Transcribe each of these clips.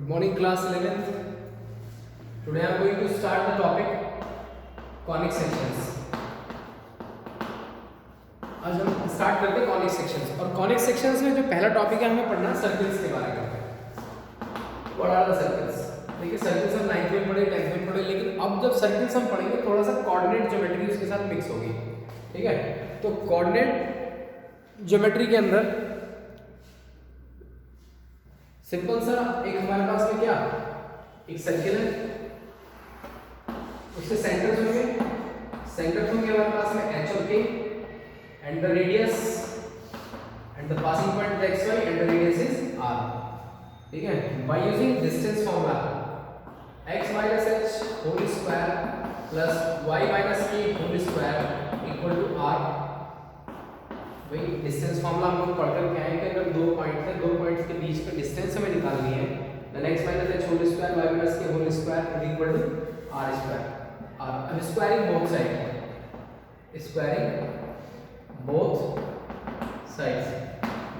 Good morning, class 11th. Today I am going to start the topic conic sections. आज हम start करते हैं conic sections. और conic sections में जो पहला टॉपिक है हमें पढ़ना सर्कल्स के बारे में। What are the circles? देखिए सर्कल्स हम 9th में पढ़े, 10th में पढ़े, लेकिन अब जब सर्कल्स हम पढ़ेंगे थोड़ा सा कोऑर्डिनेट ज्योमेट्री उसके साथ मिक्स होगी। ठीक है, तो कोऑर्डिनेट ज्योमेट्री के अंदर सिंपल सा एक हमारे पास में क्या एक सर्किल है, उसके सेंटर्स होंगे हमारे पास में h और k and the radius and the passing point is xy and the radius is r. ठीक है, by using distance formula x minus h whole square plus y minus k whole square equal to r. भाई distance formula हम लोग पढ़कर क्या है कि अगर दो पॉइंट है, दो पॉइंट्स के बीच में डिस्टेंस हमें निकालनी है, then x minus h whole square y minus k whole square is equal to r square. अब squaring both side, squaring both sides,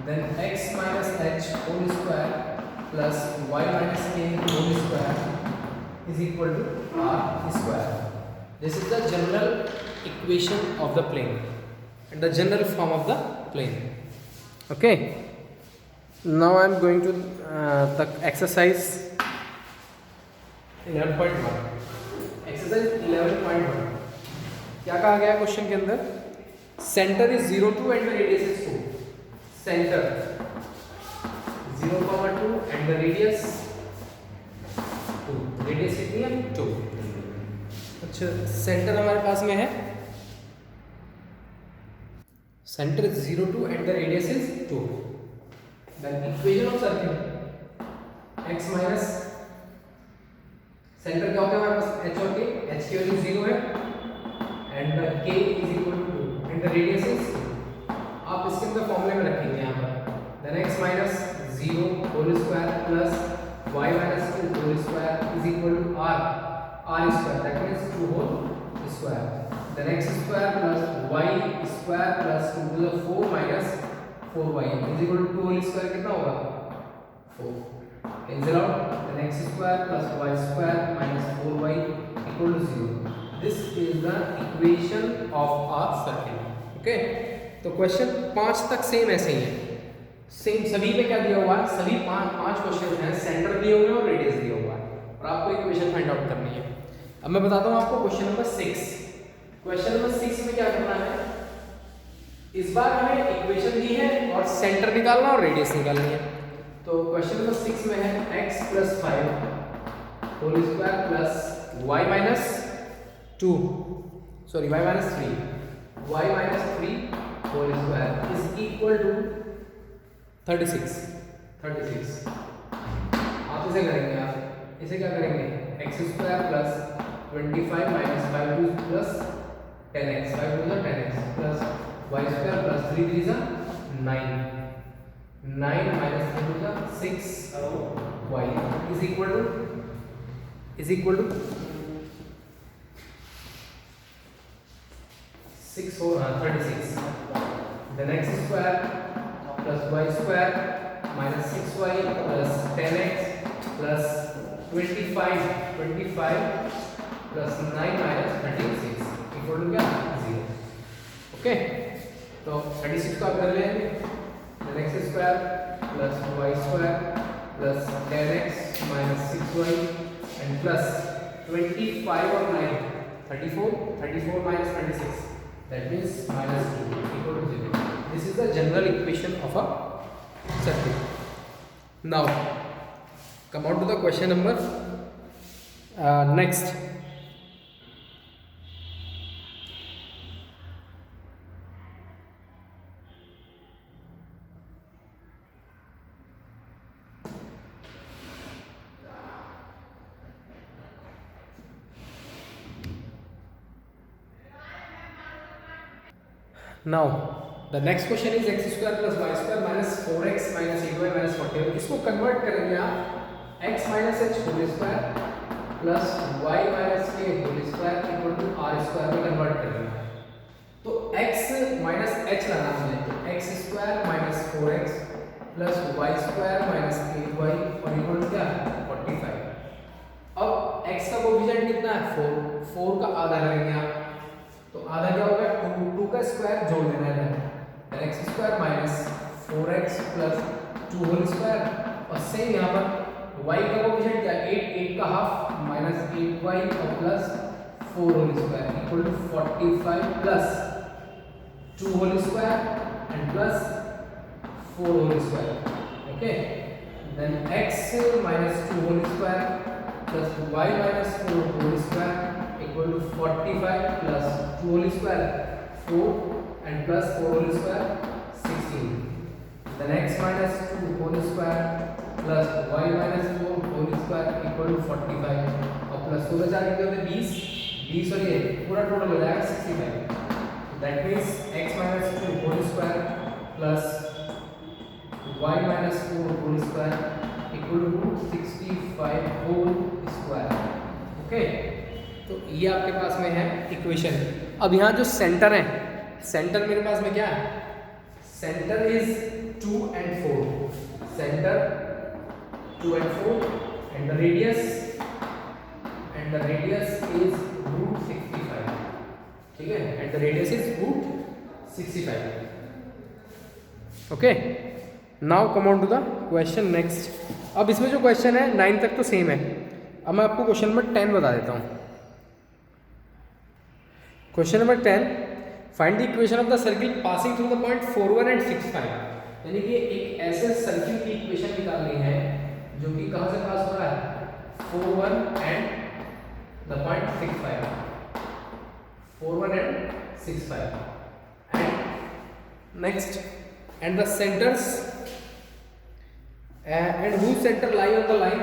then x minus h whole square plus y minus k whole square is equal to r square. This is the general equation of the plane and the general form of the plane. Okay, now I am going to the exercise 11.1. exercise 11.1 क्या कहा गया question के अंदर? Centre is 0 2 and the radius is 2. Centre 0,2 and the radius 2. Radius कितनी है? 2. अच्छा, centre हमारे पास में है, centre is 0 2 and the radius is 2. Then equation of circle x minus centre क्या होता है हमारे पास h और k. h की वैल्यू 0 है and k is equal to 2 and the radius is, आप इसके अंदर फॉर्मूले में रखेंगे यहाँ पर, then x minus 0 whole square plus y minus 2 whole square is equal to r square, that means 2 whole square, then x square plus y square plus 2 to the 4 minus 4y is equal to 2 whole square कितना होगा? 4. Cancel out, then x square plus y square minus 4y equal to 0. This is the equation of a circle. Okay, तो question 5 तक same ऐसे ही है, same सभी पे क्या दिया हुआ है, सभी पांच क्वेश्चन हैं, सेंटर दिए हुए हैं और रेडियस दिया हुआ है और आपको इक्वेशन फाइंड आउट करनी है. अब मैं बताता हूँ आपको क्वेश्चन नंबर 6. क्वेश्चन नंबर 6 में क्या करना है, इस बार हमें इक्वेशन दी है और सेंटर निकालना और रेडियस निकालनी है. तो क्वेश्चन नंबर 6 में है x plus 5 whole square plus y minus 2, sorry y minus 3, y minus 3 whole square is equal to 36. आप इसे करेंगे, आप इसे क्या करेंगे, x square plus 25 minus 5 2 plus 10x, 5 2 10x plus y square plus 3 3 9 minus 3 2 6 y is equal to 6 हो 36. then x square plus y square minus 6y plus 10x plus 25 plus 9 minus 36 equal to क्या? 0. Okay, तो 36 को आप कर लेंगे, then x square plus y square plus 10x minus 6y and plus 25 और 9 34 minus 26, that means minus 2 equal to 0. This is the general equation of a circle. Now come on to the question number next. Now the next question is x square plus y square minus 4x minus 8y minus 41. इसको convert करेंगे आप x minus h whole square plus y minus k whole square equal to r square में convert करेंगे. तो x minus h लाना है, तो x square minus 4x plus y square minus 8y और इक्वल टू क्या 41. 45। अब x का कोएफिशिएंट कितना है 4, 4 का आधा करेंगे आप, तो आधा क्या होगा 2, 2 का स्क्वायर जोड़ देना है, then x square minus 4x plus 2 whole square, और सेम यहाँ पर y का कोएफिशिएंट क्या 8, 8 का हाफ माइनस 8y और plus 4 whole square equal to 45 plus 2 whole square and plus 4 whole square, okay, then x minus 2 whole square plus y minus 4 whole square equal to 45 plus 2 whole square 4 and plus 4 whole square 16, then x minus 2 whole square plus y minus 4 whole square equal to 45 और plus 16 4 कितने होते 20, 20 और ये पूरा total हो जाएगा 65, that means x minus 2 whole square plus y minus 4 whole square equal to 65 whole square, okay. तो ये आपके पास में है इक्वेशन। अब यहाँ जो सेंटर है, सेंटर मेरे पास में क्या है, centre is 2 and 4, centre 2 and 4 and the radius is root 65, ठीक है, and the radius is root 65, okay। Now come on to the question next. अब इसमें जो क्वेश्चन है 9 तक तो सेम है, अब मैं आपको क्वेश्चन नंबर 10 बता देता हूँ। Question number 10, find the equation of the circle passing through the point 41 and 65, यानी कि एक ऐसे सर्किल की इक्वेशन निकालनी है जो कि कहाँ से पास हो रहा है 41 and the point 65, 41 and 65, and next and the centres and who centre lie on the line,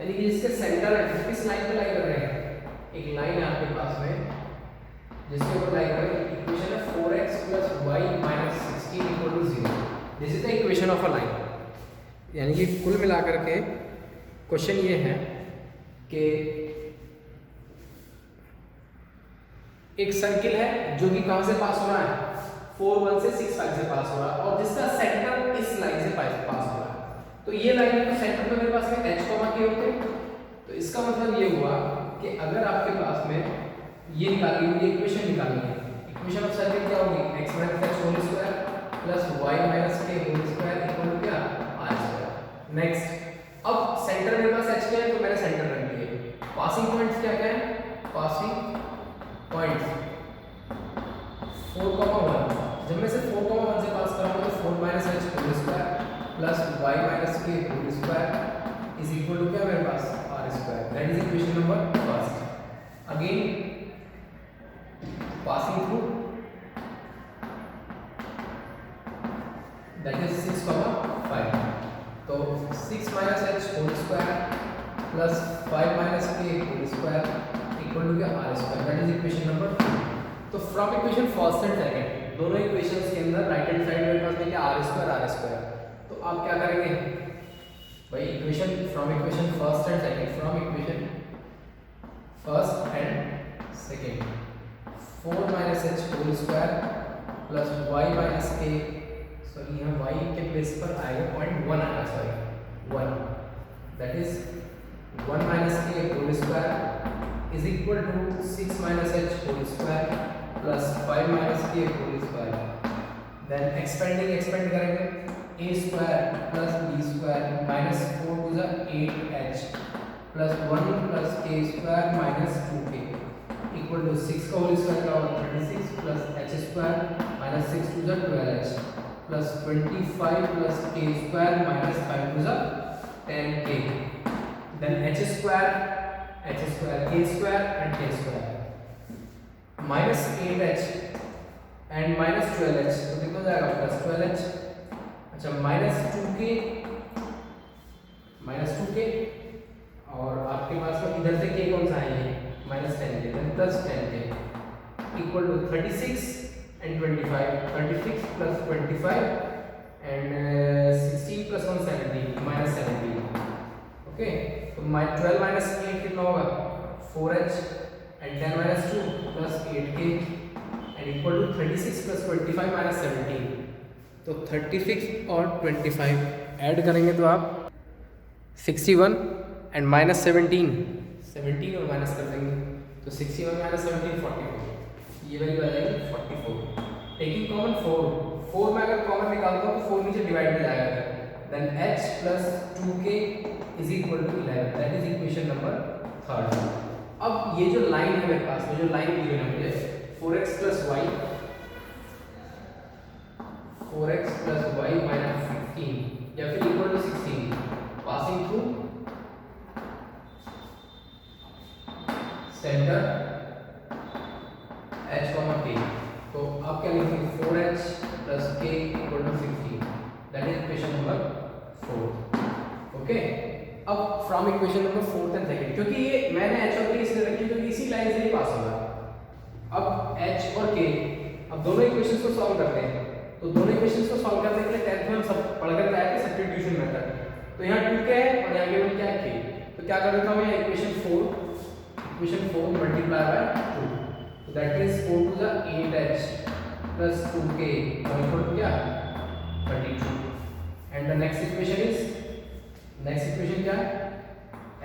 यानी कि जिसके सेंटर है किस लाइन पे लाई कर रहे हैं, एक लाइन है आपके पास में जिसके ऊपर लाई कर रहे हैं, इक्वेशन है 4x plus y minus 16 equal to 0, this is the equation of a line. यानी कि कुल मिलाकर के क्वेश्चन ये है कि एक सर्किल है जो कि कहां से पास हो रहा है 41 से 65 से पास हो रहा है और जिसका सेंटर इस लाइन से पास हो रहा है, तो ये लाइन है तो सेंटर पे मेरे पास में h के होते हैं, तो इसका मतलब ये हुआ कि अगर आपके पास में ये निकालनी है, इक्वेशन निकालनी है, इक्वेशन ऑफ सर्किल क्या होगी x minus h whole square plus y minus k whole square equal to क्या r स्क्वायर। नेक्स्ट अब सेंटर मेरे पास h क्या है तो मैंने सेंटर रख दिए, पासिंग पॉइंट्स क्या क्या है, पासिंग पॉइंट्स 4,1, जब मैं से 4,1 से पास करूंगा तो 4 minus h whole square plus y minus k whole square is equal to क्या मेरे पास r square, that is equation number first. Again passing through that is 6,5, तो 6 minus h whole square plus 5 minus k whole square equal to क्या r square, that is equation number 2। तो from equation first and second दोनों equations के अंदर right hand side मेरे पास में क्या r square, तो आप क्या करेंगे भाई equation from equation first and second, from equation first and second 4 minus h whole square plus y minus k, sorry यहाँ y के प्लेस पर आएगा 0.1 आएगा, sorry 1, that is 1 minus k whole square is equal to 6 minus h whole square plus 5 minus k whole square, then expand करेंगे a square plus b square minus 4 to the 8h plus 1 plus k square minus 2k equal to 6 का whole square क्या होगा 36 plus h square minus 6 to the 12h plus 25 plus k square minus 5 to the 10k, then h square k square and k square minus 8h and minus 12h, तो कितना जाएगा plus 12h, अच्छा minus 2k और आपके पास में इधर से k कौन सा है ये minus 10k, then plus 10k equal to 36 and 25, 36 plus 25 and 16 plus 1 17 minus 17, okay. तो 12 माइनस 8 कितना होगा 4h and 10 minus 2 plus 8k and equal to 36 plus 25 minus 17, तो 36 और 25 ऐड करेंगे तो आप 61 एंड माइनस 17 और माइनस कर देंगे तो 61 माइनस 17 44, ये वैल्यू आ जाएगी 44। टेकिंग कॉमन 4 में अगर कॉमन निकालता हूँ तो 4 नीचे डिवाइड में जाएगा, then h plus 2k is equal to 11, that is equation number 3। अब ये जो लाइन है मेरे पास में, जो लाइन दी हुई है मुझे 4x प्लस y माइनस 15 या फिर equal to 16 passing through centre h k, तो आप क्या लिखेंगे 4h plus k equal to 16, that is equation number 4। Okay, अब from equation number 4 and second, क्योंकि ये मैंने h और k इसलिए रखी क्योंकि इसी लाइन से ही पास होगा। अब h और k, अब दोनों इक्वेशंस को सॉल्व करते हैं, तो दोनों इक्वेशंस को सॉल्व करने के लिए 10th में हम सब पढ़ कर आए थे सब्स्टिट्यूशन मेथड। तो यहाँ 2k है और यहाँ केवल क्या है k, तो क्या कर देता हूँ मैं इक्वेशन 4 मल्टीप्लाई बाय 2, तो that means 4 to the 8h plus 2k equal to क्या 32। एंड द नेक्स्ट इक्वेशन क्या है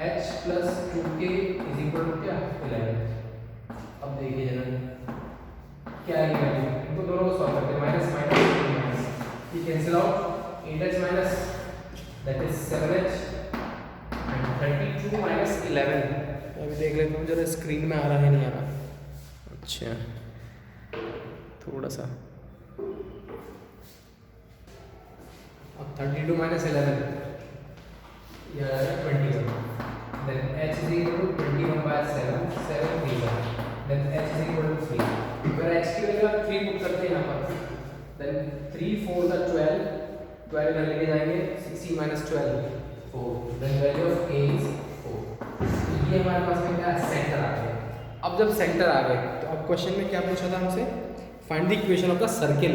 h plus 2k is equal to क्या 11। अब देखिए जरा क्या है वैल्यू, इनको दोनों को सॉल्व करते हैं, माइनस माइनस ये cancel out, 8h minus that is 7h and 32 minus 11। अभी देख लेता हूँ जरा स्क्रीन में आ रहा है नहीं आ रहा। अच्छा थोड़ा सा, अब 32 माइनस 11 ये आ रहा है 21, then h is equal to 21 by 7 3 then h is equal to 3। अगर h की वैल्यू आप 3 पुट करते हैं यहाँ पर, देन 3 4 द 12 इधर लेके जाएंगे, 16 minus 12 4, then value of k is 4। ये हमारे पास में क्या सेंटर आ गया। अब जब सेंटर आ गए तो अब क्वेश्चन में क्या पूछा था हमसे, find the equation of the circle.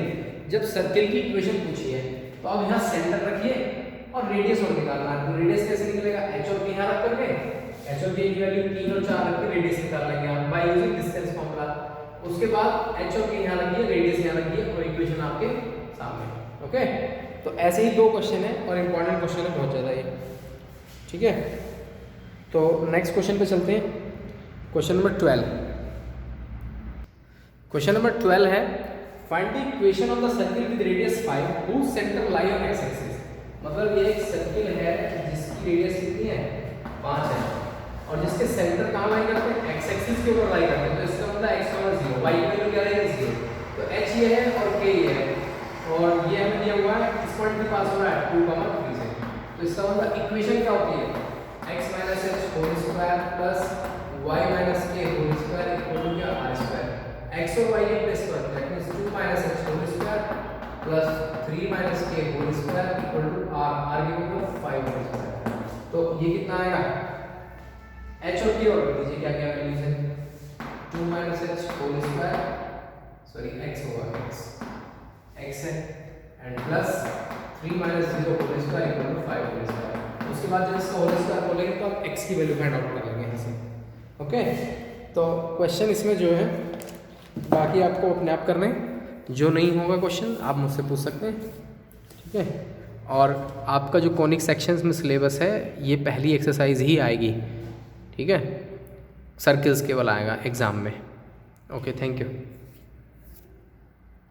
जब सर्किल की इक्वेशन पूछी है तो अब यहाँ सेंटर रखिए और रेडियस और निकालना है। तो रेडियस कैसे निकलेगा, h और k यहाँ रख करके h और k की वैल्यू 3 और 4 रख के रेडियस निकाल लेंगे आप बाय यूजिंग डिस्टेंस फार्मूला। उसके बाद h और k यहाँ रखिए, रेडियस यहाँ रखिए और इक्वेशन आपके सामने। ओके, तो ऐसे ही 2 क्वेश्चन है और इंपॉर्टेंट क्वेश्चन है बहुत ज़्यादा ये, ठीक है। तो नेक्स्ट क्वेश्चन पे चलते हैं, क्वेश्चन नंबर 12। क्वेश्चन नंबर 12 है find the equation of the circle with radius 5 whose centre lie on x axis. मतलब ये एक सर्किल है जिसकी रेडियस कितनी है 5 है और जिसके सेंटर कहाँ लाई करते हैं x एक्सिस के ऊपर लाई करते हैं। तो इसका मतलब x और 0, y की वैल्यू क्या रहेगी 0, तो h ये है और k ये है और ये हमें दिया हुआ है इस पॉइंट के पास हो रहा है 2, 3 से। तो इसका मतलब इक्वेशन क्या होती है x minus h whole square plus y minus k whole square equal to क्या r स्क्वायर। x और y के प्लेस पर that means 2 minus h whole square plus 3 minus k whole square equal to r की value 5 whole square. तो ये कितना आएगा h और k और दीजिए क्या क्या वैल्यूज है 2 minus h whole square sorry x होगा x है and plus 3 minus 0 whole square equal to 5 whole square. उसके बाद जब इसका होल स्क्वायर खोलेंगे तो आप x की वैल्यू फाइंड आउट कर लेंगे यहाँ से। ओके, तो क्वेश्चन इसमें जो है बाकी आपको अपने आप करने, जो नहीं होगा क्वेश्चन आप मुझसे पूछ सकते हैं, ठीक है। और आपका जो कॉनिक सेक्शंस में सिलेबस है ये पहली एक्सरसाइज ही आएगी, ठीक है, सर्किल्स केवल आएगा एग्ज़ाम में। Okay, thank you.